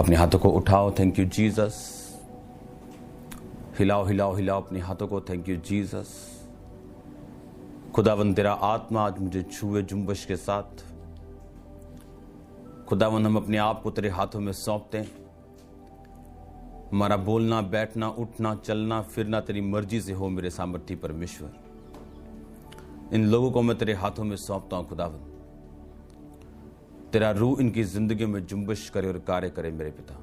अपने हाथों को उठाओ, थैंक यू जीसस। हिलाओ हिलाओ हिलाओ अपने हाथों को, थैंक यू जीसस। खुदावन तेरा आत्मा आज मुझे छुए जुम्बश के साथ। खुदावन हम अपने आप को तेरे हाथों में सौंपते हैं। हमारा बोलना, बैठना, उठना, चलना, फिरना तेरी मर्जी से हो मेरे सामर्थी परमेश्वर। इन लोगों को मैं तेरे हाथों में सौंपता हूं खुदावन। तेरा रूह इनकी जिंदगी में जुम्बश करे और कार्य करे मेरे पिता।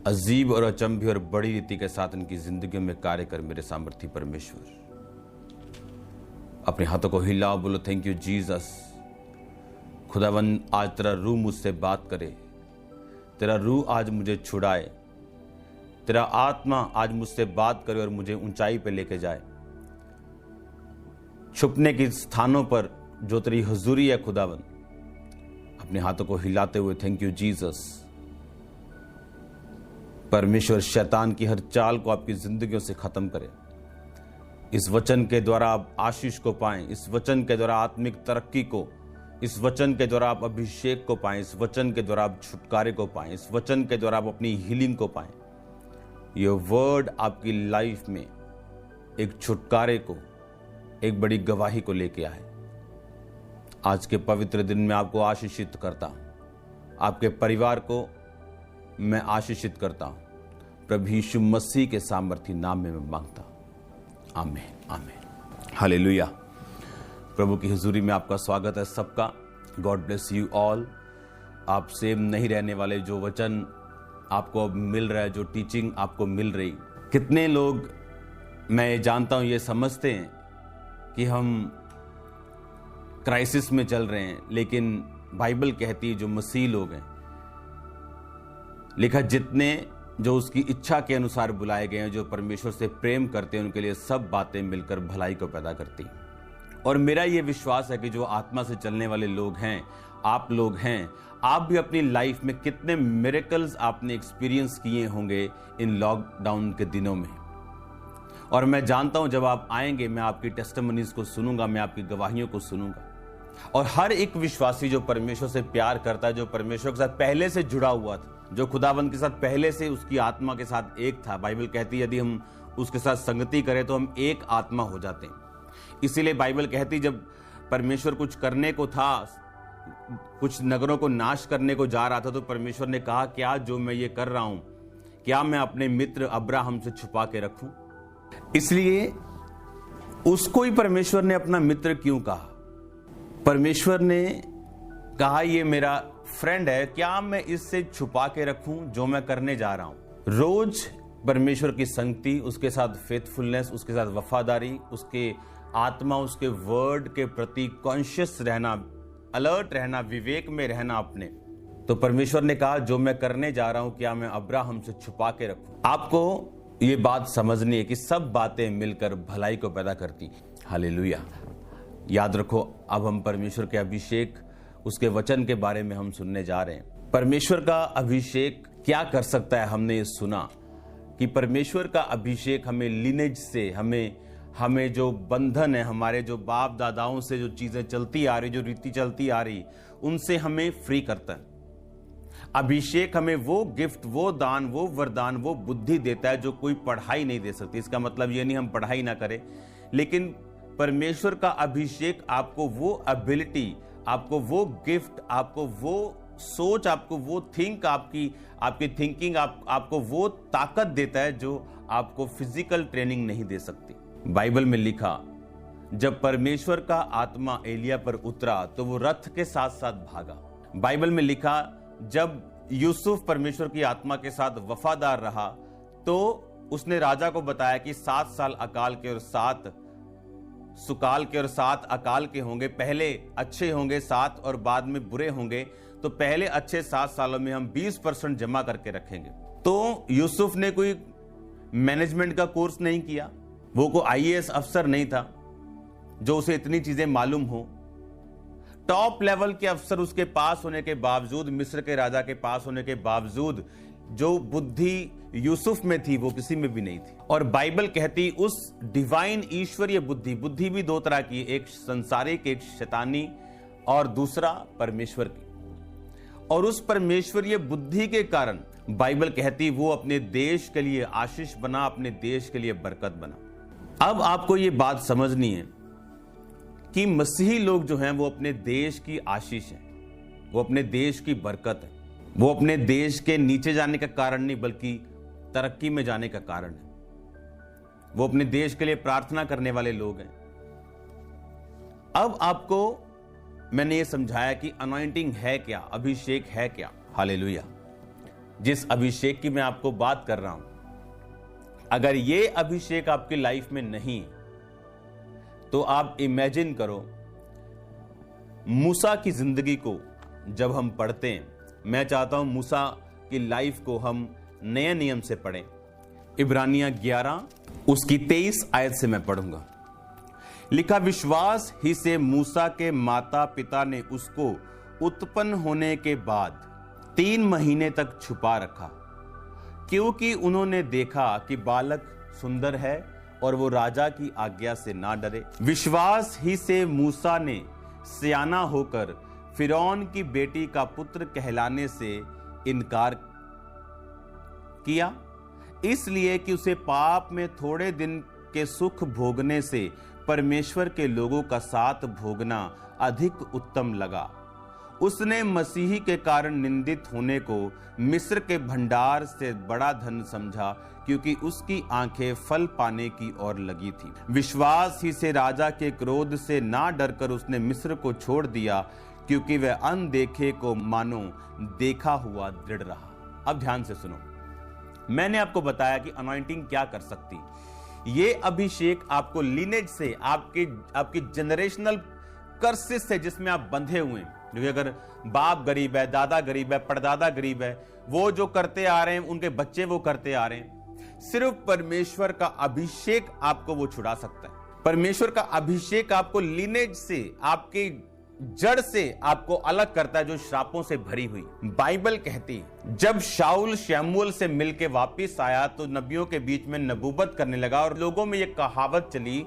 अजीब और अचंभे और बड़ी रीति के साथ इनकी जिंदगी में कार्य कर मेरे सामर्थी परमेश्वर। अपने हाथों को हिलाओ, बोलो थैंक यू जीसस। खुदावन आज तेरा रूह मुझसे बात करे, तेरा रूह आज मुझे छुड़ाए, तेरा आत्मा आज मुझसे बात करे और मुझे ऊंचाई पे लेके जाए। छुपने के स्थानों पर जो तेरी हुजूरी है खुदावन, अपने हाथों को हिलाते हुए थैंक यू जीसस। परमेश्वर शैतान की हर चाल को आपकी जिंदगियों से खत्म करे। इस वचन के द्वारा आप आशीष को पाएं, इस वचन के द्वारा आत्मिक तरक्की को, इस वचन के द्वारा आप अभिषेक को पाएं, इस वचन के द्वारा आप छुटकारे को पाएं, इस वचन के द्वारा आप अपनी हीलिंग को पाएं। ये वर्ड आपकी लाइफ में एक छुटकारे को, एक बड़ी गवाही को लेके आए। आज के पवित्र दिन में आपको आशीषित करता हूं, आपके परिवार को मैं आशीषित करता हूं। प्रभु यीशु मसीह के सामर्थी नाम में मैं मांगता हूं, आमीन आमीन हालेलुया। प्रभु की हुजूरी में आपका स्वागत है सबका। God bless you all. आप सेम नहीं रहने वाले, जो वचन आपको अब मिल रहा है, जो टीचिंग आपको मिल रही, कितने लोग मैं जानता हूं ये समझते हैं कि हम क्राइसिस में चल रहे हैं, लेकिन बाइबल कहती है जो मसीह लोग हैं, लिखा जितने जो उसकी इच्छा के अनुसार बुलाए गए हैं, जो परमेश्वर से प्रेम करते हैं, उनके लिए सब बातें मिलकर भलाई को पैदा करती हैं। और मेरा ये विश्वास है कि जो आत्मा से चलने वाले लोग हैं, आप लोग हैं, आप भी अपनी लाइफ में कितने मिरेकल्स आपने एक्सपीरियंस किए होंगे इन लॉकडाउन के दिनों में। और मैं जानता हूं जब आप आएंगे मैं आपकी टेस्टिमनीज को सुनूंगा, मैं आपकी गवाहियों को सुनूंगा। और हर एक विश्वासी जो परमेश्वर से प्यार करता है, जो परमेश्वर के साथ पहले से जुड़ा हुआ था, जो खुदावंद के साथ पहले से उसकी आत्मा के साथ एक था, बाइबल कहती है यदि हम उसके साथ संगति करें तो हम एक आत्मा हो जाते हैं। इसीलिए बाइबल कहती जब परमेश्वर कुछ करने को था, कुछ नगरों को नाश करने को जा रहा था, तो परमेश्वर ने कहा क्या जो मैं ये कर रहा हूं, क्या मैं अपने मित्र अब्राहम से छुपा के रखूं? इसलिए उसको ही परमेश्वर ने अपना मित्र क्यों कहा? परमेश्वर ने कहा ये मेरा फ्रेंड है, क्या मैं इससे छुपा के रखूं जो मैं करने जा रहा हूं? रोज परमेश्वर की संगति, उसके साथ फेथफुलनेस, उसके साथ वफादारी, उसके आत्मा, उसके वर्ड के प्रति कॉन्शियस रहना, अलर्ट रहना, विवेक में रहना अपने। तो परमेश्वर ने कहा जो मैं करने जा रहा हूं क्या मैं अब्राहम से छुपा के रखूं? आपको ये बात समझनी है कि सब बातें मिलकर भलाई को पैदा करती। हालेलुया। याद रखो, अब हम परमेश्वर के अभिषेक, उसके वचन के बारे में हम सुनने जा रहे हैं। परमेश्वर का अभिषेक क्या कर सकता है? हमने ये सुना कि परमेश्वर का अभिषेक हमें लिनेज से, हमें जो बंधन है, हमारे जो बाप दादाओं से जो चीजें चलती आ रही, जो रीति चलती आ रही, उनसे हमें फ्री करता है। अभिषेक हमें वो गिफ्ट, वो दान, वो वरदान, वो बुद्धि देता है जो कोई पढ़ाई नहीं दे सकती। इसका मतलब ये नहीं हम पढ़ाई ना करें, लेकिन परमेश्वर का अभिषेक आपको वो एबिलिटी, आपको वो गिफ्ट, आपको वो सोच, आपको वो थिंक, आपकी थिंकिंग, आपको वो ताकत देता है जो आपको फिजिकल ट्रेनिंग नहीं दे सकती। बाइबल में लिखा जब परमेश्वर का आत्मा एलिया पर उतरा तो वो रथ के साथ साथ भागा। बाइबल में लिखा जब यूसुफ परमेश्वर की आत्मा के साथ वफादार रहा तो उसने राजा को बताया कि 7 साल अकाल के और 7 सुकाल के और 7 अकाल के होंगे, पहले अच्छे होंगे 7 और बाद में बुरे होंगे, तो पहले अच्छे 7 सालों में हम 20% जमा करके रखेंगे। तो यूसुफ ने कोई मैनेजमेंट का कोर्स नहीं किया, वो को आईएएस अफसर नहीं था जो उसे इतनी चीजें मालूम हो। टॉप लेवल के अफसर उसके पास होने के बावजूद, मिस्र के राजा के पास होने के बावजूद, जो बुद्धि यूसुफ में थी वो किसी में भी नहीं थी। और बाइबल कहती उस डिवाइन ईश्वरीय बुद्धि भी 2 तरह की, एक संसारिक, एक शैतानी, और दूसरा परमेश्वर की। और उस परमेश्वरीय बुद्धि के कारण बाइबल कहती वो अपने देश के लिए आशीष बना, अपने देश के लिए बरकत बना। अब आपको ये बात समझनी है कि मसीही लोग जो हैं वो अपने देश की आशीष हैं, वो अपने देश की बरकत है, वो अपने देश के नीचे जाने का कारण नहीं बल्कि तरक्की में जाने का कारण है। वो अपने देश के लिए प्रार्थना करने वाले लोग हैं। अब आपको मैंने ये समझाया कि अनॉइंटिंग है क्या, अभिषेक है क्या। हालेलुया। जिस अभिषेक की मैं आपको बात कर रहा हूं, अगर ये अभिषेक आपकी लाइफ में नहीं तो आप इमेजिन करो, मूसा की जिंदगी को जब हम पढ़ते हैं, मैं चाहता हूं मूसा की लाइफ को हम नए नियम से पढ़ें। इब्रानियां 11 उसकी 23 आयत से मैं पढ़ूंगा। लिखा, विश्वास ही से मूसा के माता पिता ने उसको उत्पन्न होने के बाद 3 महीने तक छुपा रखा, क्योंकि उन्होंने देखा कि बालक सुंदर है और वो राजा की आज्ञा से ना डरे। विश्वास ही से मूसा ने सियाना होकर फिरौन की बेटी का पुत्र कहलाने से इनकार किया, इसलिए कि उसे पाप में थोड़े दिन के सुख भोगने से परमेश्वर के लोगों का साथ भोगना अधिक उत्तम लगा। उसने मसीही के कारण निंदित होने को मिस्र के भंडार से बड़ा धन समझा, क्योंकि उसकी आंखें फल पाने की ओर लगी थी। विश्वास ही से राजा के क्रोध से ना डरकर उसने मिस्र को छोड़ दिया, क्योंकि वह अनदेखे को मानो देखा हुआ दृढ़ रहा। अब ध्यान से सुनो, मैंने आपको बताया कि अनॉइंटिंग क्या कर सकती। ये अभिषेक आपको लीनेज से, आपकी जनरेशनल कर्सेस से जिसमें आप बंधे हुए हैं, क्योंकि अगर बाप गरीब है, दादा गरीब है, परदादा गरीब है, वो जो करते आ रहे हैं उनके बच्चे वो करते आ रहे हैं, सिर्फ परमेश्वर का अभिषेक आपको वो छुड़ा सकता है। परमेश्वर का अभिषेक आपको लीनेज से, आपके जड़ से आपको अलग करता है जो श्रापों से भरी हुई। बाइबल कहती है जब शाऊल शमूएल से मिलके वापस आया तो नबियों के बीच में नबूवत करने लगा और लोगों में यह कहावत चली,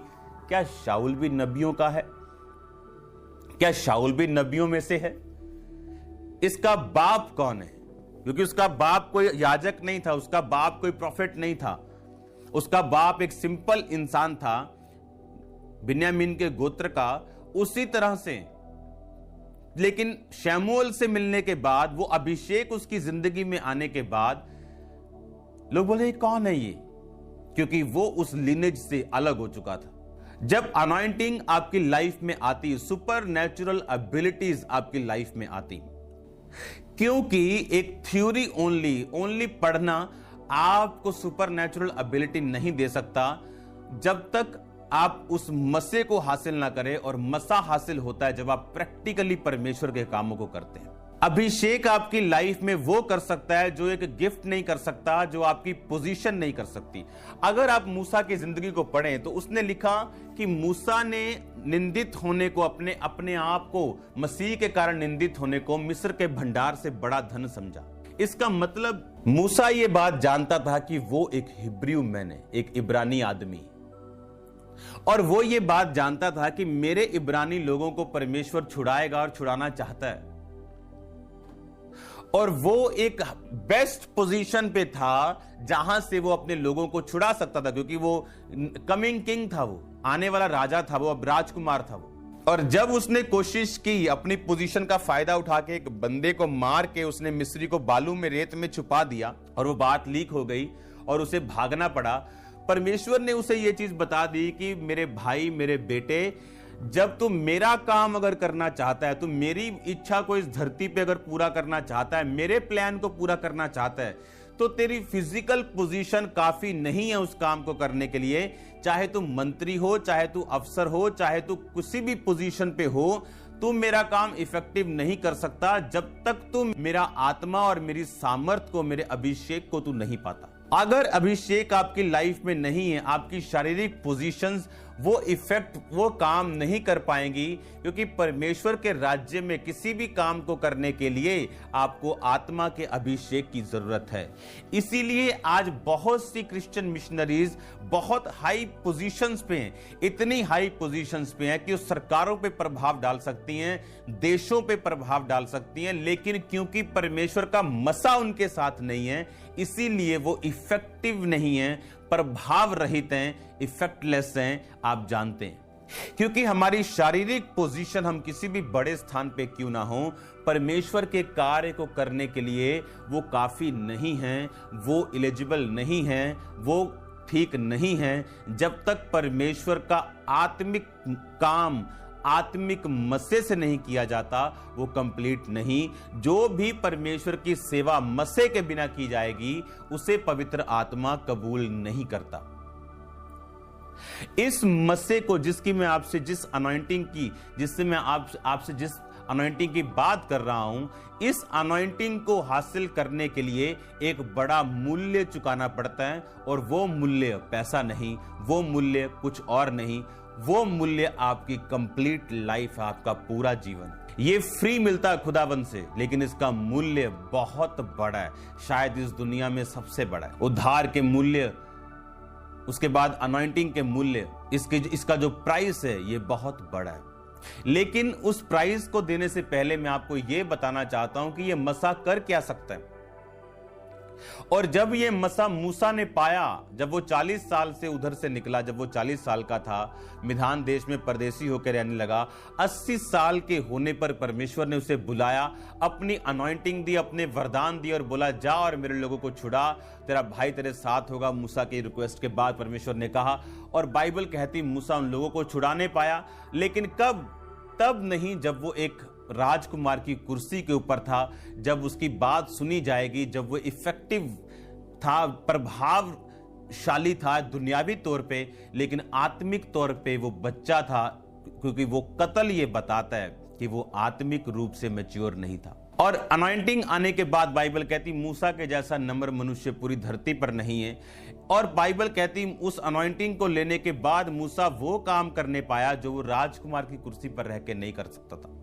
क्या शाऊल भी नबियों का है? क्या शाऊल भी नबियों में से है? इसका बाप कौन है? क्योंकि उसका बाप कोई याजक नहीं था, उसका बाप कोई प्रोफेट नहीं था, उसका बाप एक सिंपल इंसान था, बिन्यामीन के गोत्र का। उसी तरह से लेकिन शमूएल से मिलने के बाद, वो अभिषेक उसकी जिंदगी में आने के बाद लोग बोले कौन है ये? क्योंकि वो उस लिनेज से अलग हो चुका था। जब अनॉइंटिंग आपकी लाइफ में आती, सुपर नेचुरल एबिलिटीज आपकी लाइफ में आती, क्योंकि एक थ्योरी ओनली पढ़ना आपको सुपर नेचुरल एबिलिटी नहीं दे सकता जब तक आप उस मसे को हासिल ना करें। और मसा हासिल होता है जब आप प्रैक्टिकली परमेश्वर के कामों को करते हैं। अभिषेक आपकी लाइफ में वो कर सकता है जो एक गिफ्ट नहीं कर सकता, जो आपकी पोजीशन नहीं कर सकती। अगर आप मूसा की जिंदगी को पढ़ें तो उसने लिखा कि मूसा ने निंदित होने को, अपने आप को मसीह के कारण निंदित होने को मिस्र के भंडार से बड़ा धन समझा। इसका मतलब मूसा ये बात जानता था कि वो एक हिब्रू मैन है, एक इब्रानी आदमी, और वो ये बात जानता था कि मेरे इब्रानी लोगों को परमेश्वर छुड़ाएगा और छुड़ाना चाहता है। और वो एक बेस्ट पोजीशन पे था जहां से वो अपने लोगों को छुड़ा सकता था, क्योंकि वो कमिंग किंग था, वो आने वाला राजा था, वो अब राजकुमार था वो। और जब उसने कोशिश की अपनी पोजीशन का फायदा उठा के एक बंदे को मार के उसने मिस्री को बालू में, रेत में छुपा दिया और वो बात लीक हो गई और उसे भागना पड़ा। परमेश्वर ने उसे यह चीज बता दी कि मेरे भाई, मेरे बेटे, जब तू मेरा काम अगर करना चाहता है, तू मेरी इच्छा को इस धरती पे अगर पूरा करना चाहता है, मेरे प्लान को पूरा करना चाहता है, तो तेरी फिजिकल पोजीशन काफी नहीं है उस काम को करने के लिए। चाहे तू मंत्री हो, चाहे तू अफसर हो, चाहे तू किसी भी पोजीशन पे हो, तू मेरा काम इफेक्टिव नहीं कर सकता जब तक तू मेरा आत्मा और मेरी सामर्थ को, मेरे अभिषेक को तू नहीं पाता। अगर अभिषेक आपकी लाइफ में नहीं है, आपकी शारीरिक पोजीशंस वो इफेक्ट, वो काम नहीं कर पाएंगी, क्योंकि परमेश्वर के राज्य में किसी भी काम को करने के लिए आपको आत्मा के अभिषेक की जरूरत है। इसीलिए आज बहुत सी क्रिश्चियन मिशनरीज बहुत हाई पोजीशंस पे हैं, इतनी हाई पोजीशंस पे हैं कि वो सरकारों पे प्रभाव डाल सकती हैं, देशों पे प्रभाव डाल सकती हैं, लेकिन क्योंकि परमेश्वर का मसा उनके साथ नहीं है, इसीलिए वो इफेक्टिव नहीं है, प्रभाव रहित हैं, इफेक्टलेस हैं। आप जानते हैं, क्योंकि हमारी शारीरिक पोजीशन, हम किसी भी बड़े स्थान पे क्यों ना हो, परमेश्वर के कार्य को करने के लिए वो काफी नहीं हैं, वो एलिजिबल नहीं हैं, वो ठीक नहीं हैं, जब तक परमेश्वर का आत्मिक काम आत्मिक मसे से नहीं किया जाता, वो कंप्लीट नहीं। जो भी परमेश्वर की सेवा मसे के बिना की जाएगी, उसे पवित्र आत्मा कबूल नहीं करता। इस मसे को, जिसकी मैं आपसे, जिस अनॉइंटिंग की, जिससे मैं आपसे जिस अनॉइंटिंग की बात कर रहा हूं, इस अनॉइंटिंग को हासिल करने के लिए एक बड़ा मूल्य चुकाना पड़ता है, और वो मूल्य पैसा नहीं, वो मूल्य कुछ और नहीं, वो मूल्य आपकी कंप्लीट लाइफ, आपका पूरा जीवन। ये फ्री मिलता है खुदाबंद से, लेकिन इसका मूल्य बहुत बड़ा है, शायद इस दुनिया में सबसे बड़ा है। उद्धार के मूल्य, उसके बाद अनॉइंटिंग के मूल्य, इसका जो प्राइस है, ये बहुत बड़ा है। लेकिन उस प्राइस को देने से पहले मैं आपको यह बताना चाहता हूं कि यह मसा कर क्या सकता है। और जब ये मसा मूसा ने पाया, जब वो 40 साल से उधर से निकला, जब वो 40 साल का था, मिधान देश में परदेसी होकर रहने लगा, 80 साल के होने पर परमेश्वर ने उसे बुलाया, अपनी अनॉइंटिंग दी, अपने वरदान दिए और बोला, जा और मेरे लोगों को छुड़ा, तेरा भाई तेरे साथ होगा। मूसा की रिक्वेस्ट के बाद परमेश्वर ने कहा, और बाइबल कहती मूसा उन लोगों को छुड़ाने पाया, लेकिन कब? तब नहीं जब वो एक राजकुमार की कुर्सी के ऊपर था, जब उसकी बात सुनी जाएगी, जब वो इफेक्टिव था, प्रभावशाली था दुनियावी तौर पे, लेकिन आत्मिक तौर पे वो बच्चा था, क्योंकि वो कत्ल ये बताता है कि वो आत्मिक रूप से मैच्योर नहीं था। और अनॉइंटिंग आने के बाद बाइबल कहती मूसा के जैसा नम्र मनुष्य पूरी धरती पर नहीं है। और बाइबल कहती उस अनॉइंटिंग को लेने के बाद मूसा वो काम करने पाया जो वो राजकुमार की कुर्सी पर रह के नहीं कर सकता था।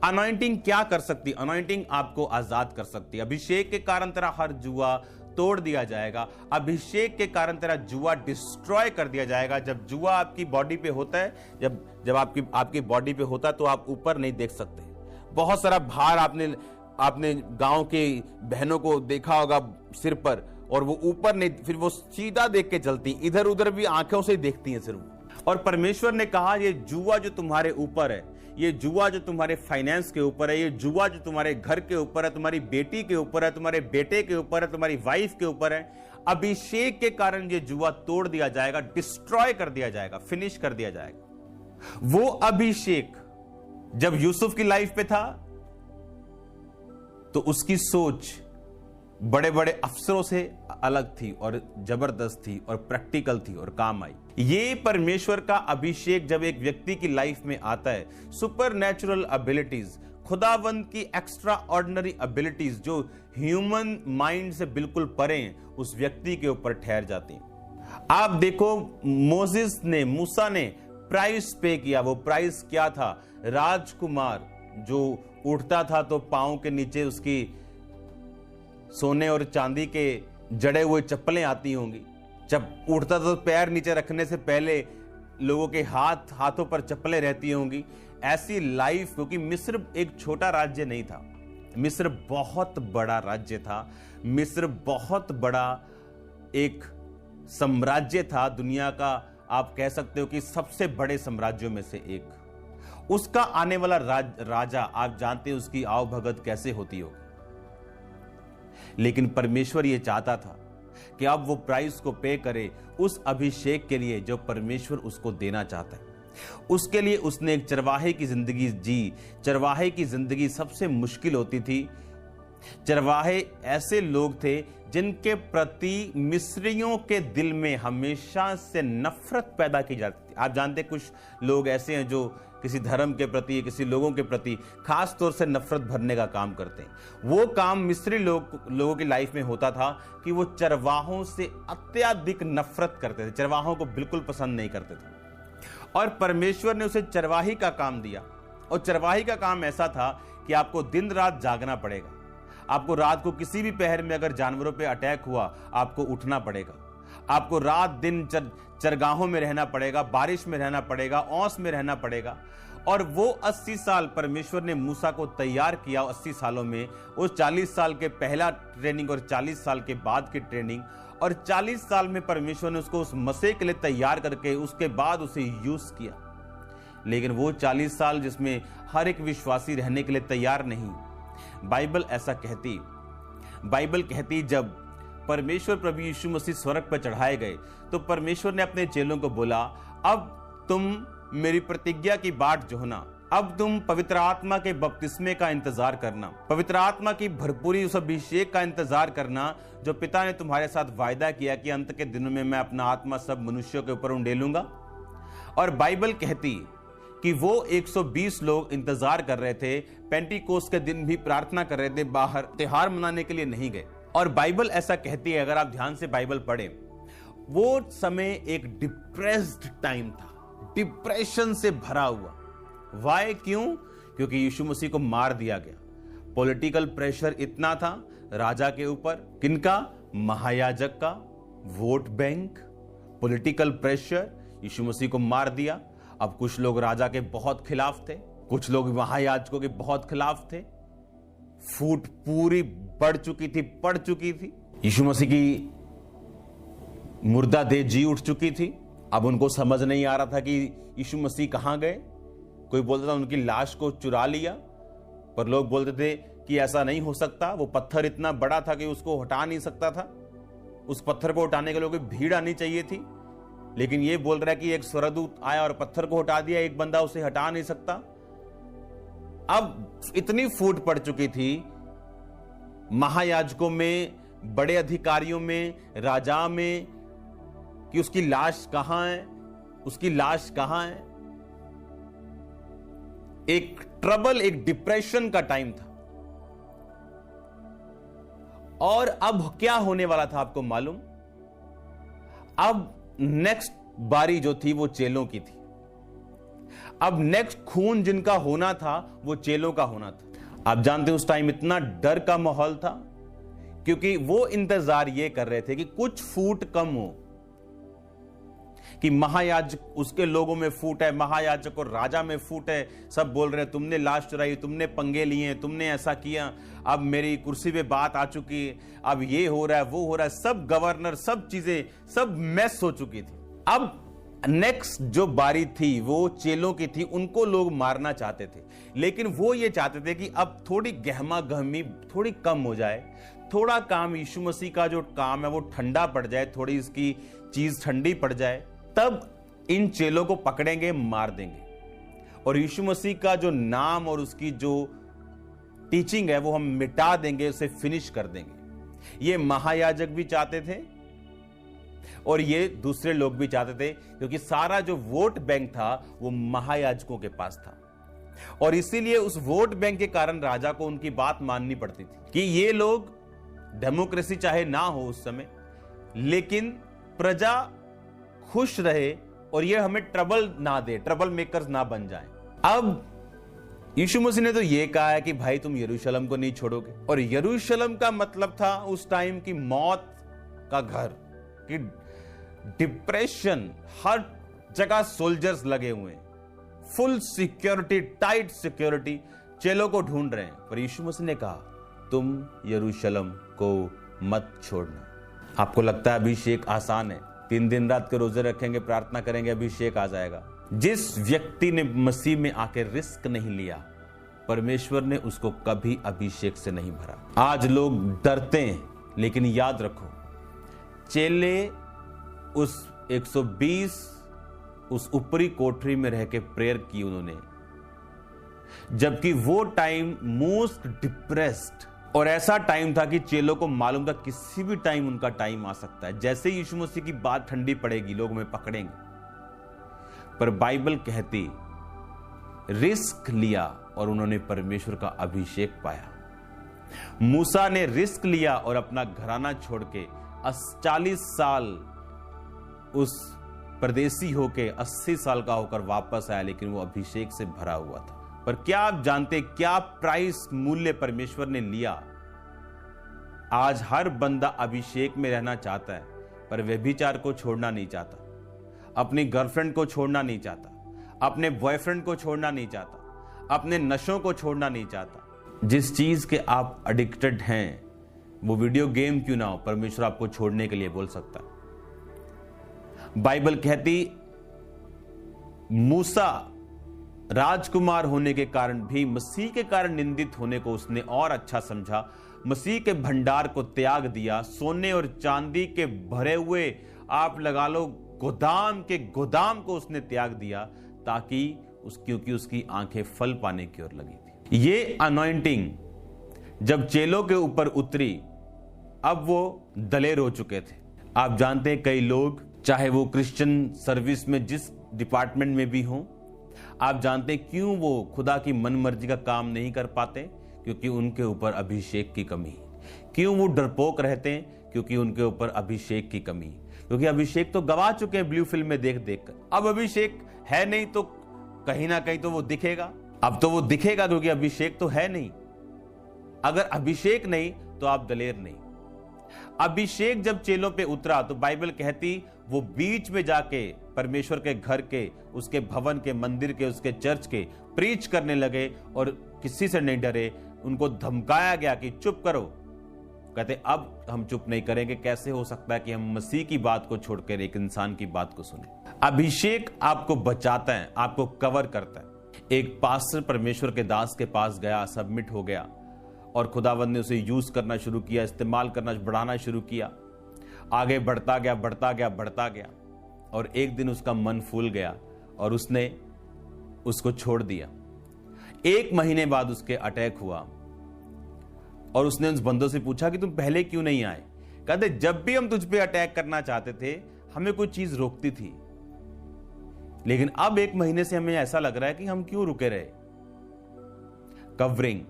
अनॉइंटिंग क्या कर सकती? अनॉइंटिंग आपको आजाद कर सकती है। अभिषेक के कारण तेरा हर जुआ तोड़ दिया जाएगा, अभिषेक के कारण तेरा जुआ डिस्ट्रॉय कर दिया जाएगा। जब जुआ आपकी बॉडी पे होता है, जब आपकी बॉडी पे होता है, तो आप ऊपर नहीं देख सकते। बहुत सारा भार आपने गांव के बहनों को देखा होगा सिर पर, और वो ऊपर नहीं, फिर वो सीधा देख के चलती, इधर उधर भी आंखों से देखती हैं सिर्फ। और परमेश्वर ने कहा, ये जुआ जो तुम्हारे ऊपर है, ये जुआ जो तुम्हारे फाइनेंस के ऊपर है, ये जुआ जो तुम्हारे घर के ऊपर है, तुम्हारी बेटी के ऊपर है, तुम्हारे बेटे के ऊपर है, तुम्हारी वाइफ के ऊपर है, अभिषेक के कारण ये जुआ तोड़ दिया जाएगा, डिस्ट्रॉय कर दिया जाएगा, फिनिश कर दिया जाएगा। वो अभिषेक जब यूसुफ की लाइफ पे था, तो उसकी सोच बड़े बड़े अफसरों से अलग थी और जबरदस्त थी और प्रैक्टिकल थी और काम आई। ये परमेश्वर का अभिषेक जब एक व्यक्ति की लाइफ में आता है, सुपरनैचुरल एबिलिटीज, खुदावंद की एक्स्ट्रा ऑर्डिनरी एबिलिटीज जो ह्यूमन माइंड से बिल्कुल परे हैं, उस व्यक्ति के ऊपर ठहर जाती हैं। आप देखो, मूसा ने प्राइस पे किया। वो प्राइस क्या था? राजकुमार जो उठता था तो पांव के नीचे उसकी सोने और चांदी के जड़े हुए चप्पलें आती होंगी। जब उठता था तो पैर नीचे रखने से पहले लोगों के हाथों पर चप्पलें रहती होंगी। ऐसी लाइफ, क्योंकि मिस्र एक छोटा राज्य नहीं था, मिस्र बहुत बड़ा राज्य था। मिस्र बहुत बड़ा एक साम्राज्य था, दुनिया का आप कह सकते हो कि सबसे बड़े साम्राज्यों में से एक। उसका आने वाला राजा, आप जानते हैं उसकी आव भगत कैसे होती होगी। लेकिन परमेश्वर यह चाहता था कि अब वो प्राइस को पे करे उस अभिषेक के लिए जो परमेश्वर उसको देना चाहता है। उसके लिए उसने एक चरवाहे की जिंदगी जी। चरवाहे की जिंदगी सबसे मुश्किल होती थी। चरवाहे ऐसे लोग थे जिनके प्रति मिस्रियों के दिल में हमेशा से नफरत पैदा की जाती थी। आप जानते, कुछ लोग ऐसे हैं जो किसी धर्म के प्रति, किसी लोगों के प्रति खास तौर से नफरत भरने का काम करते हैं। वो काम मिस्री लोगों की लाइफ में होता था कि वो चरवाहों से अत्यधिक नफरत करते थे, चरवाहों को बिल्कुल पसंद नहीं करते थे। और परमेश्वर ने उसे चरवाही का काम दिया। और चरवाही का काम ऐसा था कि आपको दिन रात जागना पड़ेगा। आपको रात को किसी भी पहर में अगर जानवरों पे अटैक हुआ, आपको उठना पड़ेगा। आपको रात दिन चरगाहों में रहना पड़ेगा, बारिश में रहना पड़ेगा, औस में रहना पड़ेगा। और वो 80 साल परमेश्वर ने मूसा को तैयार किया। 80 सालों में उस 40 साल के पहला ट्रेनिंग और 40 साल के बाद की ट्रेनिंग, और 40 साल में परमेश्वर ने उसको उस मसीह के लिए तैयार करके उसके बाद उसे यूज किया। लेकिन वो 40 साल जिसमें हर एक विश्वासी रहने के लिए तैयार नहीं। बाइबल ऐसा कहती, बाइबल कहती जब परमेश्वर प्रभु यीशु मसीह स्वर्ग पर चढ़ाए गए तो परमेश्वर ने अपने चेलों को बोला, अब तुम मेरी प्रतिज्ञा की बाट जोहना, अब तुम पवित्र आत्मा के बपतिस्मे का इंतजार करना, पवित्र आत्मा की भरपूरी उस अभिषेक का इंतजार करना जो पिता ने तुम्हारे साथ वायदा किया कि अंत के दिनों में मैं अपना आत्मा सब मनुष्यों के ऊपर उंडेलूंगा। और बाइबल कहती कि वो 120 लोग इंतजार कर रहे थे। पेंटिकोस्ट के दिन भी प्रार्थना कर रहे थे, बाहर त्योहार मनाने के लिए नहीं गए। और बाइबल ऐसा कहती है, अगर आप ध्यान से बाइबल पढ़ें, वो समय एक डिप्रेस्ड टाइम था, डिप्रेशन से भरा हुआ। वाई? क्यों? क्योंकि यीशु मसीह को मार दिया गया। पॉलिटिकल प्रेशर इतना था राजा के ऊपर। किनका? महायाजक का। वोट बैंक, पॉलिटिकल प्रेशर, यीशु मसीह को मार दिया। अब कुछ लोग राजा के बहुत खिलाफ थे, कुछ लोग महायाजकों के बहुत खिलाफ थे। फूट पूरी बढ़ चुकी थी, पड़ चुकी थी। यीशु मसीह की मुर्दा देह जी उठ चुकी थी। अब उनको समझ नहीं आ रहा था कि यीशु मसीह कहां गए। कोई बोलता था उनकी लाश को चुरा लिया, पर लोग बोलते थे कि ऐसा नहीं हो सकता। वो पत्थर इतना बड़ा था कि उसको हटा नहीं सकता था। उस पत्थर को हटाने के लिए भीड़ आनी चाहिए थी। लेकिन ये बोल रहा है कि एक स्वर्गदूत आया और पत्थर को हटा दिया, एक बंदा उसे हटा नहीं सकता। अब इतनी फूट पड़ चुकी थी महायाजकों में, बड़े अधिकारियों में, राजा में, कि उसकी लाश कहां है, उसकी लाश कहां है। एक ट्रबल, एक डिप्रेशन का टाइम था। और अब क्या होने वाला था आपको मालूम? अब नेक्स्ट बारी जो थी वो चेलों की थी। अब नेक्स्ट खून जिनका होना था वो चेलों का होना था। आप जानते हैं उस टाइम इतना डर का माहौल था, क्योंकि वो इंतजार ये कर रहे थे कि कुछ फूट कम हो, कि महायाजक, उसके लोगों में फूट है, महायाजक और राजा में फूट है। सब बोल रहे हैं तुमने लाश चुराई, तुमने पंगे लिए, तुमने ऐसा किया, अब मेरी कुर्सी पे बात आ चुकी है, अब ये हो रहा है, वो हो रहा है। सब गवर्नर, सब चीजें, सब मैस हो चुकी थी। अब नेक्स्ट जो बारी थी वो चेलों की थी। उनको लोग मारना चाहते थे, लेकिन वो ये चाहते थे कि अब थोड़ी गहमा गहमी थोड़ी कम हो जाए, थोड़ा काम यीशु मसीह का जो काम है वो ठंडा पड़ जाए, थोड़ी इसकी चीज ठंडी पड़ जाए, तब इन चेलों को पकड़ेंगे, मार देंगे, और यीशु मसीह का जो नाम और उसकी जो टीचिंग है वो हम मिटा देंगे, उसे फिनिश कर देंगे। ये महायाजक भी चाहते थे और ये दूसरे लोग भी चाहते थे, क्योंकि सारा जो वोट बैंक था वो महायाजकों के पास था। और इसीलिए उस वोट बैंक के कारण राजा को उनकी बात माननी पड़ती थी कि ये लोग, डेमोक्रेसी चाहे ना हो उस समय, लेकिन प्रजा खुश रहे और ये हमें ट्रबल ना दे, ट्रबल मेकर्स ना बन जाएं। अब यीशु मसीह ने तो ये कहा है कि भाई तुम यरूशलेम को नहीं छोड़ोगे। और यरूशलेम का मतलब था उस टाइम की मौत का घर, कि डिप्रेशन, हर जगह सोल्जर्स लगे हुए हैं, फुल सिक्योरिटी, टाइट सिक्योरिटी, चेलों को ढूंढ रहे हैं। पर यीशु मसीह ने कहा तुम यरूशलेम को मत छोड़ना। आपको लगता है अभिषेक आसान है, 3 दिन रात के रोजे रखेंगे, प्रार्थना करेंगे, अभिषेक आ जाएगा? जिस व्यक्ति ने मसीह में आके रिस्क नहीं लिया, परमेश्वर ने उसको कभी अभिषेक से नहीं भरा। आज लोग डरते हैं, लेकिन याद रखो, चेले उस 120 उस ऊपरी कोठरी में रह के प्रेयर की उन्होंने, जबकि वो टाइम मोस्ट डिप्रेस्ड, और ऐसा टाइम था कि चेलों को मालूम था किसी भी टाइम उनका टाइम आ सकता है। जैसे यीशु मसीह की बात ठंडी पड़ेगी, लोग हमें पकड़ेंगे। पर बाइबल कहती रिस्क लिया और उन्होंने परमेश्वर का अभिषेक पाया। मूसा ने रिस्क लिया और अपना घराना छोड़ के 40 साल उस परदेसी होके 80 साल का होकर वापस आया, लेकिन वो अभिषेक से भरा हुआ था। पर क्या आप जानते क्या प्राइस मूल्य परमेश्वर ने लिया? आज हर बंदा अभिषेक में रहना चाहता है, पर व्यभिचार को छोड़ना नहीं चाहता, अपनी गर्लफ्रेंड को छोड़ना नहीं चाहता, अपने बॉयफ्रेंड को छोड़ना नहीं चाहता, अपने नशों को छोड़ना नहीं चाहता। जिस चीज के आप एडिक्टेड हैं, वो वीडियो गेम क्यों ना हो, परमेश्वर आपको छोड़ने के लिए बोल सकता है। बाइबल कहती मूसा राजकुमार होने के कारण भी मसीह के कारण निंदित होने को उसने और अच्छा समझा। मसीह के भंडार को त्याग दिया, सोने और चांदी के भरे हुए आप लगा लो गोदाम के गोदाम को उसने त्याग दिया, ताकि क्योंकि उसकी आंखें फल पाने की ओर लगी थी। ये अनॉइंटिंग जब चेलों के ऊपर उतरी, अब वो दलेर हो चुके थे। आप जानते हैं कई लोग, चाहे वो क्रिश्चियन सर्विस में जिस डिपार्टमेंट में भी हों, आप जानते हैं क्यों वो खुदा की मन मर्जी का काम नहीं कर पाते? क्योंकि उनके ऊपर अभिषेक की कमी। क्यों वो डरपोक रहते हैं? क्योंकि उनके ऊपर अभिषेक की कमी। क्योंकि अभिषेक तो गवा चुके हैं ब्लू फिल्म में देख देख कर। अब अभिषेक है नहीं तो कहीं ना कहीं तो वो दिखेगा। अब तो वो दिखेगा क्योंकि अभिषेक तो है नहीं। अगर अभिषेक नहीं तो आप दलेर नहीं। अभिषेक जब चेलों पे उतरा तो बाइबल कहती वो बीच में जाके परमेश्वर के घर के, उसके भवन के, मंदिर के, उसके चर्च के प्रीच करने लगे और किसी से नहीं डरे। उनको धमकाया गया कि चुप करो। कहते अब हम चुप नहीं करेंगे। कैसे हो सकता है कि हम मसीह की बात को छोड़कर एक इंसान की बात को सुने? अभिषेक आपको बचाता है, आपको कवर करता है। एक पास्टर परमेश्वर के दास के पास गया, सबमिट हो गया और खुदावंद ने उसे यूज करना शुरू किया, इस्तेमाल करना, बढ़ाना शुरू किया। आगे बढ़ता गया, बढ़ता गया, बढ़ता गया और एक दिन उसका मन फूल गया और उसने उसको छोड़ दिया। 1 महीने बाद उसके अटैक हुआ और उसने उस बंदों से पूछा कि तुम पहले क्यों नहीं आए? कहते जब भी हम तुझ पे अटैक करना चाहते थे, हमें कोई चीज रोकती थी, लेकिन अब 1 महीने से हमें ऐसा लग रहा है कि हम क्यों रुके रहे। कवरिंग,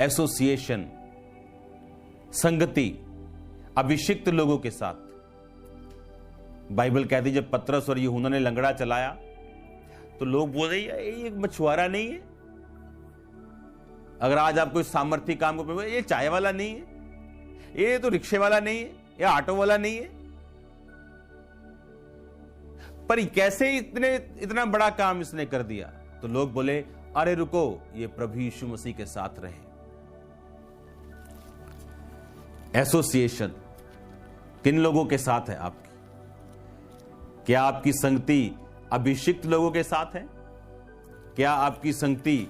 एसोसिएशन, संगति अभिषिक्त लोगों के साथ। बाइबल कहती जब पतरस और यूहन्ना ने लंगड़ा चलाया तो लोग बोल रहे ये मछुआरा नहीं है। अगर आज आप कोई सामर्थ्य काम को, ये चाय वाला नहीं है, ये तो रिक्शे वाला नहीं है, ये ऑटो वाला नहीं है। पर कैसे इतना बड़ा काम इसने कर दिया? तो लोग बोले अरे रुको, ये प्रभु यीशु मसीह के साथ रहे। एसोसिएशन किन लोगों के साथ है आपकी? क्या आपकी संगति अभिषिक्त लोगों के साथ है? क्या आपकी संगति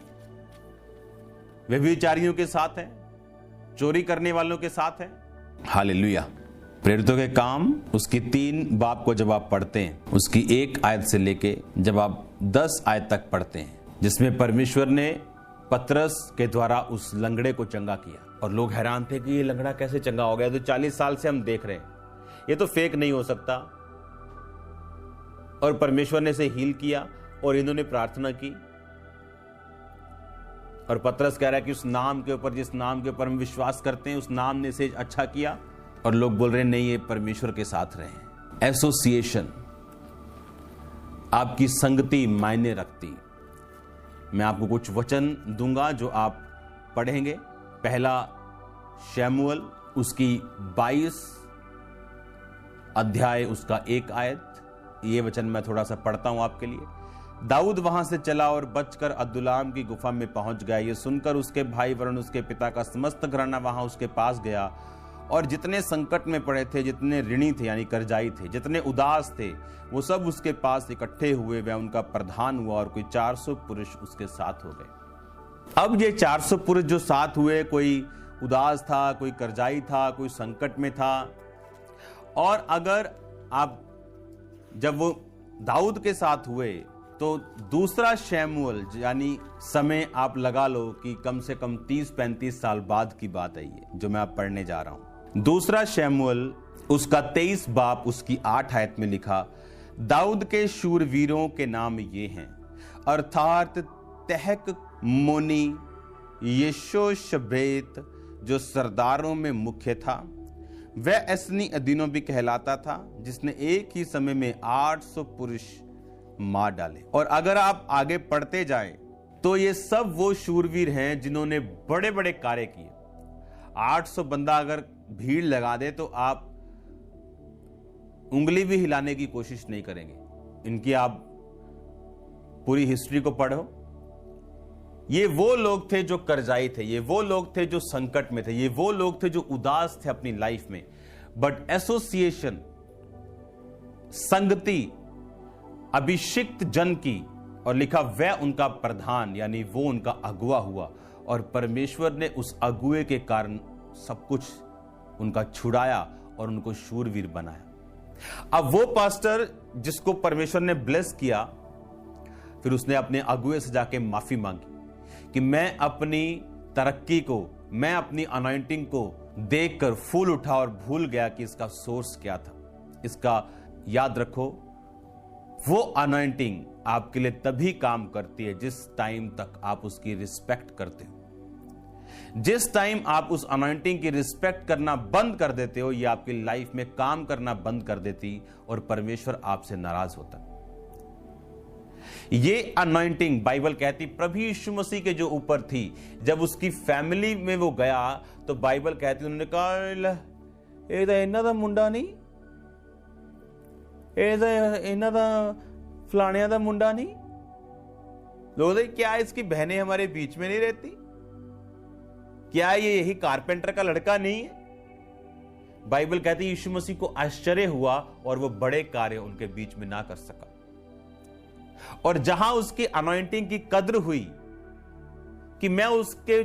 व्यभिचारियों के साथ है? चोरी करने वालों के साथ है? हालेलुया। प्रेरितों के काम उसकी 3 बाब को जब आप पढ़ते हैं, उसकी 1 आयत से लेके जब आप 10 आयत तक पढ़ते हैं, जिसमें परमेश्वर ने पतरस के द्वारा उस लंगड़े को चंगा किया और लोग हैरान थे कि ये लंगड़ा कैसे चंगा हो गया। तो 40 साल से हम देख रहे हैं, ये तो फेक नहीं हो सकता। और परमेश्वर ने इसे हील किया और इन्होंने प्रार्थना की और पतरस कह रहा है कि उस नाम के ऊपर, जिस नाम के ऊपर हम विश्वास करते हैं, उस नाम ने इसे अच्छा किया। और लोग बोल रहे हैं नहीं, ये परमेश्वर के साथ रहे। एसोसिएशन, आपकी संगति मायने रखती। मैं आपको कुछ वचन दूंगा जो आप पढ़ेंगे। पहला शमूएल उसकी 22 अध्याय उसका 1 आयत। ये वचन मैं थोड़ा सा पढ़ता हूं आपके लिए। दाऊद वहां से चला और बचकर अदुल्लाम की गुफा में पहुंच गया। ये सुनकर उसके भाई वरन उसके पिता का समस्त घराना वहां उसके पास गया और जितने संकट में पड़े थे, जितने ऋणी थे यानी कर्जाई थे, जितने उदास थे, वो सब उसके पास इकट्ठे हुए। वह उनका प्रधान हुआ और कोई 400 पुरुष उसके साथ हो गए। अब ये 400 पुरुष जो साथ हुए, कोई उदास था, कोई कर्जाई था, कोई संकट में था। और अगर आप जब वो दाऊद के साथ हुए तो दूसरा शमूएल यानी समय आप लगा लो कि कम से कम 30-35 साल बाद की बात है ये जो मैं आप पढ़ने जा रहा हूं। दूसरा शमूएल उसका 23 बाब उसकी 8 आयत में लिखा, दाऊद के शूरवीरों के नाम ये हैं, अर्थात तहक मोनी, यशोशबेत जो सरदारों में मुख्य था, वह ऐसनी अदीनो भी कहलाता था जिसने एक ही समय में 800 पुरुष मार डाले। और अगर आप आगे पढ़ते जाएं तो ये सब वो शूरवीर हैं जिन्होंने बड़े बड़े कार्य किए। 800 बंदा अगर भीड़ लगा दे तो आप उंगली भी हिलाने की कोशिश नहीं करेंगे। इनकी आप पूरी हिस्ट्री को पढ़ो। ये वो लोग थे जो कर्जाई थे, ये वो लोग थे जो संकट में थे, ये वो लोग थे जो उदास थे अपनी लाइफ में, बट एसोसिएशन, संगति अभिषिक्त जन की, और लिखा वह उनका प्रधान यानी वो उनका अगुआ हुआ, और परमेश्वर ने उस अगुए के कारण सब कुछ उनका छुड़ाया और उनको शूरवीर बनाया। अब वो पास्टर जिसको परमेश्वर ने ब्लेस किया, फिर उसने अपने अगुए से जाके माफी मांगी कि मैं अपनी तरक्की को, मैं अपनी अनॉइंटिंग को देखकर फूल उठा और भूल गया कि इसका सोर्स क्या था। इसका याद रखो, वो अनॉइंटिंग आपके लिए तभी काम करती है जिस टाइम तक आप उसकी रिस्पेक्ट करते हो। जिस टाइम आप उस अनॉइंटिंग की रिस्पेक्ट करना बंद कर देते हो, ये आपकी लाइफ में काम करना बंद कर देती और परमेश्वर आपसे नाराज होता। ये अनॉइंटिंग बाइबल कहती प्रभु यीशु मसीह के जो ऊपर थी, जब उसकी फैमिली में वो गया तो बाइबल कहती उन्होंने कहा इन्हां दा मुंडा नहीं, इन्हां दा फलाणियां दा मुंडा नहीं। लोग क्या इसकी बहनें हमारे बीच में नहीं रहती? क्या ये यही कारपेंटर का लड़का नहीं है? बाइबल कहती यीशु मसीह को आश्चर्य हुआ और वो बड़े कार्य उनके बीच में ना कर सका। और जहां उसकी अनॉइंटिंग की कद्र हुई कि मैं उसके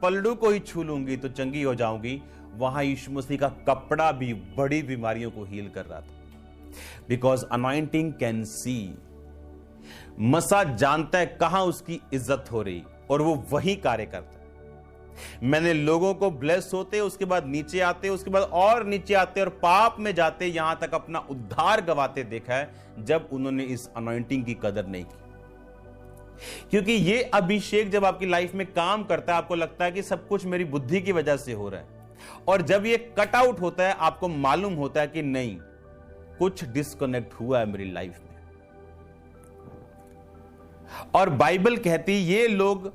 पलड़ू को ही छू लूंगी तो चंगी हो जाऊंगी, वहां यीशु मसीह का कपड़ा भी बड़ी बीमारियों को हील कर रहा था। Because anointing can see. मसा जानता है कहां उसकी इज्जत हो रही और वो वही कार्य करता है। मैंने लोगों को ब्लेस होते, उसके बाद नीचे आते, उसके बाद और नीचे आते और पाप में जाते, यहां तक अपना उद्धार गवाते देखा है जब उन्होंने इस अनॉइंटिंग की कदर नहीं की। क्योंकि ये अभिषेक जब आपकी लाइफ में काम करता है, आपको लगता है कि सब कुछ मेरी बुद्धि की वजह से हो रहा है, और जब ये कट आउट होता है आपको मालूम होता है कि नहीं, कुछ डिस्कनेक्ट हुआ है मेरी लाइफ में। और बाइबल कहती ये लोग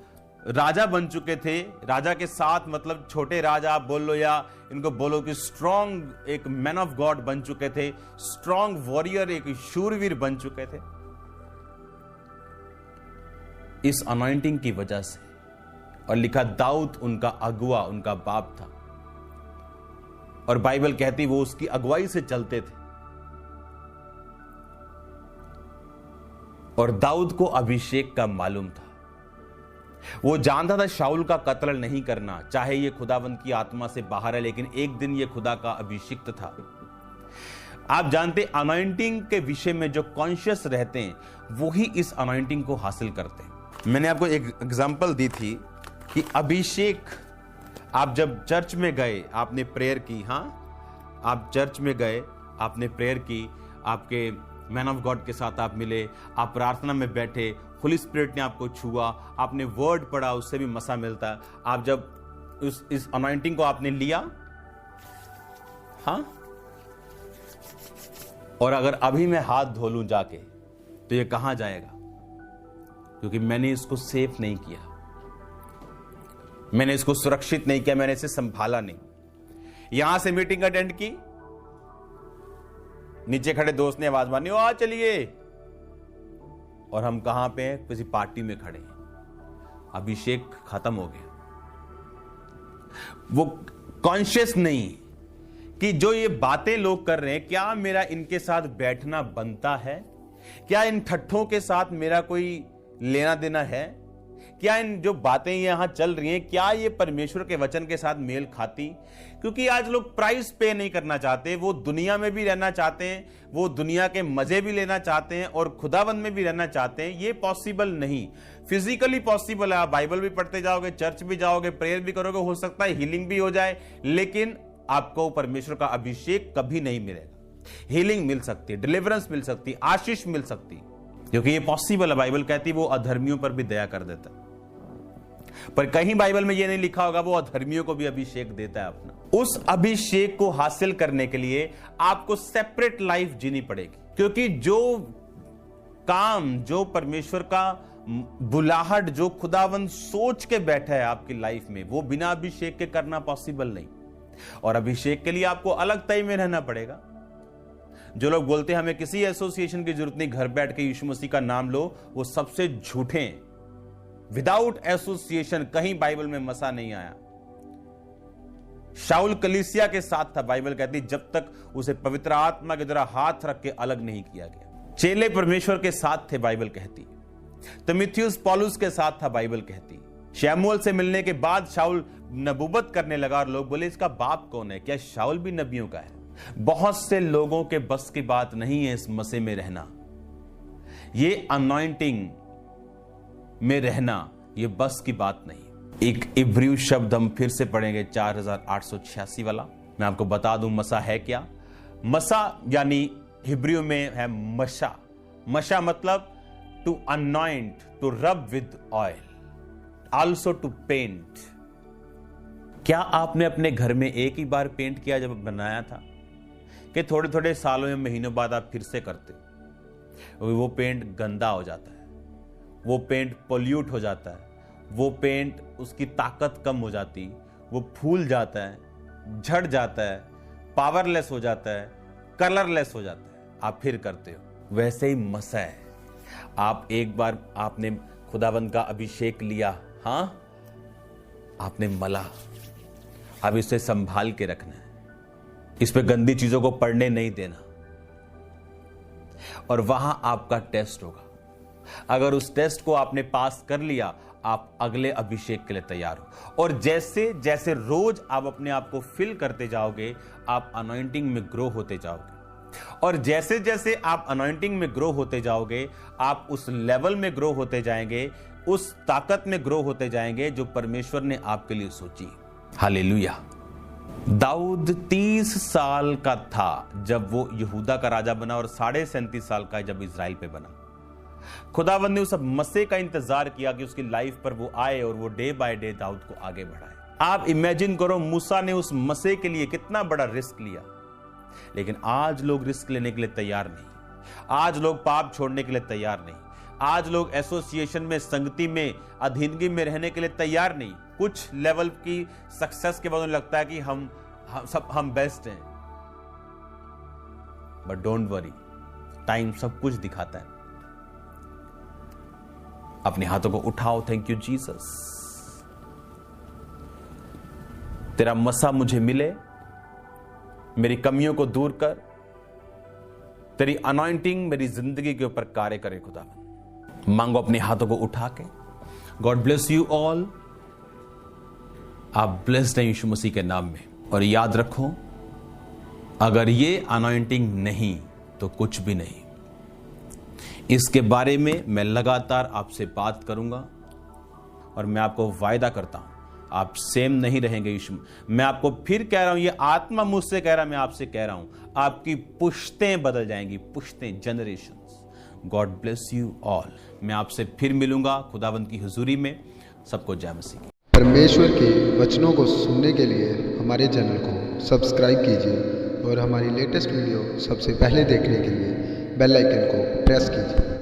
राजा बन चुके थे। राजा के साथ मतलब छोटे राजा आप बोल लो या इनको बोलो कि स्ट्रॉन्ग एक मैन ऑफ गॉड बन चुके थे, स्ट्रॉन्ग वॉरियर, एक शूरवीर बन चुके थे इस अनॉइंटिंग की वजह से। और लिखा दाऊद उनका अगुआ, उनका बाप था, और बाइबल कहती वो उसकी अगुवाई से चलते थे। और दाऊद को अभिषेक का मालूम था। वो जानता था शाऊल का कत्ल नहीं करना, चाहे ये खुदावंद की आत्मा से बाहर है, लेकिन एक दिन ये खुदा का अभिषिक्त था। आप जानते अनॉइंटिंग के विषय में जो कॉन्शियस रहते हैं वही इस अनॉइंटिंग को हासिल करते हैं। मैंने आपको एक एग्जांपल दी थी कि अभिषेक, आप जब चर्च में गए आपने प्रेयर की, हाँ आप चर्च में गए आपने प्रेयर की, आपके मैन ऑफ गॉड के साथ आप मिले, आप प्रार्थना में बैठे, होली स्पिरिट ने आपको छुआ, आपने वर्ड पढ़ा, उससे भी मसा मिलता है। आप जब इस अनॉइंटिंग को आपने लिया, हाँ, और अगर अभी मैं हाथ धो लूं जाके तो ये कहां जाएगा? क्योंकि मैंने इसको सेफ नहीं किया, मैंने इसको सुरक्षित नहीं किया, मैंने इसे संभाला नहीं। यहां से मीटिंग अटेंड की, नीचे खड़े दोस्त ने आवाज मारनी, आ चलिए, और हम कहां पे हैं? किसी पार्टी में खड़े हैं। अभिषेक खत्म हो गया। वो कॉन्शियस नहीं कि जो ये बातें लोग कर रहे हैं, क्या मेरा इनके साथ बैठना बनता है? क्या इन ठट्ठों के साथ मेरा कोई लेना देना है? क्या इन जो बातें यहां चल रही हैं, क्या ये परमेश्वर के वचन के साथ मेल खाती? क्योंकि आज लोग प्राइस पे नहीं करना चाहते, वो दुनिया में भी रहना चाहते हैं, वो दुनिया के मजे भी लेना चाहते हैं और खुदाबंद में भी रहना चाहते हैं। ये पॉसिबल नहीं, फिजिकली पॉसिबल है। आप बाइबल भी पढ़ते जाओगे, चर्च भी जाओगे, प्रेयर भी करोगे, हो सकता है हीलिंग भी हो जाए, लेकिन आपको परमेश्वर का अभिषेक कभी नहीं मिलेगा। हीलिंग मिल सकती है, डिलीवरेंस मिल सकती है, आशीष मिल सकती है, क्योंकि ये पॉसिबल है। बाइबल कहती है वो अधर्मियों पर भी दया कर देता है। पर कहीं बाइबल में यह नहीं लिखा होगा वो अधर्मियों को भी अभिषेक देता है अपना। उस अभिषेक को हासिल करने के लिए आपको सेपरेट लाइफ जीनी पड़ेगी, क्योंकि जो काम, जो परमेश्वर का बुलाहट, जो खुदावंद सोच के बैठा है आपकी लाइफ में, वो बिना अभिषेक के करना पॉसिबल नहीं। और अभिषेक के लिए आपको अलग तय में रहना पड़ेगा। जो लोग बोलते हैं हमें किसी एसोसिएशन की जरूरत नहीं, घर बैठ के यीशु मसीह का नाम लो, वो सबसे झूठे हैं। विदाउट एसोसिएशन कहीं बाइबल में मसा नहीं आया। शाऊल कलीसिया के साथ था, बाइबल कहती जब तक उसे पवित्र आत्मा के द्वारा हाथ रख के अलग नहीं किया गया। चेले परमेश्वर के साथ थे, बाइबल कहती। तिमुथियुस पौलुस के साथ था, बाइबल कहती। शमूएल से मिलने के बाद शाऊल नबूवत करने लगा और लोग बोले इसका बाप कौन है, क्या शाऊल भी नबियों का है? बहुत से लोगों के बस की बात नहीं है इस मसीह में रहना, ये अनॉइंटिंग में रहना, ये बस की बात नहीं। एक इब्रियू शब्द हम फिर से पढ़ेंगे, 4886 वाला। मैं आपको बता दूं मसा है क्या। मसा यानी हिब्रियू में है मशा। मशा मतलब to anoint, to rub with oil, also to paint. क्या आपने अपने घर में एक ही बार पेंट किया जब बनाया था, कि थोड़े थोड़े सालों या महीनों बाद आप फिर से करते? वो पेंट गंदा हो जाता है, वो पेंट पोल्यूट हो जाता है, वो पेंट उसकी ताकत कम हो जाती, वो फूल जाता है, झड़ जाता है, पावरलेस हो जाता है, कलरलेस हो जाता है, आप फिर करते हो। वैसे ही मसा है। आप एक बार आपने खुदावंद का अभिषेक लिया, हां, आपने मला, अब इसे संभाल के रखना है, इस पे गंदी चीजों को पढ़ने नहीं देना। और वहां आपका टेस्ट होगा। अगर उस टेस्ट को आपने पास कर लिया, आप अगले अभिषेक के लिए तैयार हो। और जैसे जैसे रोज आप अपने आप को फिल करते जाओगे, आप अनॉइंटिंग में ग्रो होते जाओगे। और जैसे जैसे आप अनॉइंटिंग में ग्रो होते जाओगे, आप उस लेवल में ग्रो होते जाएंगे, उस ताकत में ग्रो होते जाएंगे जो परमेश्वर ने आपके लिए सोची। हालेलुया। दाऊद 30 साल का था जब वो यहूदा का राजा बना, और 37.5 साल का जब इजराइल पे बना। खुदावंद ने उस मसीह का इंतजार किया कि उसकी लाइफ पर वो आए और वो डे बाय डे दाऊद को आगे बढ़ाए। आप इमेजिन करो, मूसा ने उस मसीह के लिए कितना बड़ा रिस्क लिया। लेकिन आज लोग रिस्क लेने के लिए तैयार नहीं। आज लोग पाप छोड़ने के लिए तैयार नहीं। आज लोग एसोसिएशन में, संगति में, अधीनगी में रहने के लिए तैयार नहीं। कुछ लेवल की सक्सेस के बाद उन्हें लगता है कि हम बेस्ट हैं। बट डोंट वरी, टाइम सब कुछ दिखाता है। अपने हाथों को उठाओ। थैंक यू जीसस, तेरा मसा मुझे मिले, मेरी कमियों को दूर कर, तेरी अनॉइंटिंग मेरी जिंदगी के ऊपर कार्य करे। खुदा मांगो अपने हाथों को उठा के। God bless you all. आप ब्लेस्ड हैं यीशु मसीह के नाम में। और याद रखो, अगर ये अनॉइंटिंग नहीं तो कुछ भी नहीं। इसके बारे में मैं लगातार आपसे बात करूंगा, और मैं आपको वायदा करता हूं आप सेम नहीं रहेंगे। यीशु, मैं आपको फिर कह रहा हूं, ये आत्मा मुझसे कह रहा, मैं आपसे कह रहा हूं, आपकी पुश्तें बदल जाएंगी, पुश्तें, generations. God bless you all. मैं आपसे फिर मिलूंगा खुदावंद की हुजूरी में। सबको जय मसीह की। परमेश्वर के वचनों को सुनने के लिए हमारे चैनल को सब्सक्राइब कीजिए और हमारी लेटेस्ट वीडियो सबसे पहले देखने के लिए बेल आइकन को प्रेस कीजिए।